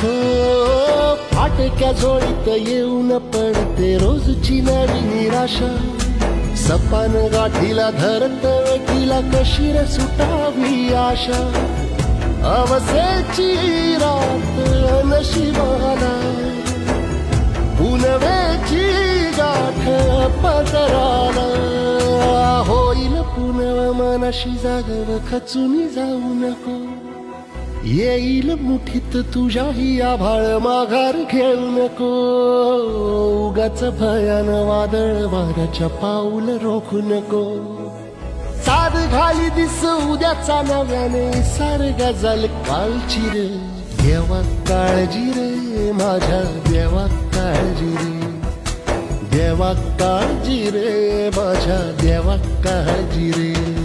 हो फाटक्या झोळीत येऊन पडते रोजची नवी निराशा. सपान गाठीला धरत वेठीला कशी रे सुटावी आशा. अवसेची रात नशिबाला पुनवेची गाठ पदराला. होईल पुनव मनाशी जागव खचून जाऊ नको. येईल मुठीत तुझ्याही आभाळ माघार घेऊ नको. उगाच भयान वादळ वाऱ्याच्या पाऊल रोखू नको. साध घाली दिस उद्याचा नव्याने सारगा गजल कालची रे. देवा काळजी रे माझ्या देवा काळजी रे. देवा काळजी रे माझ्या देवा काळजी रे.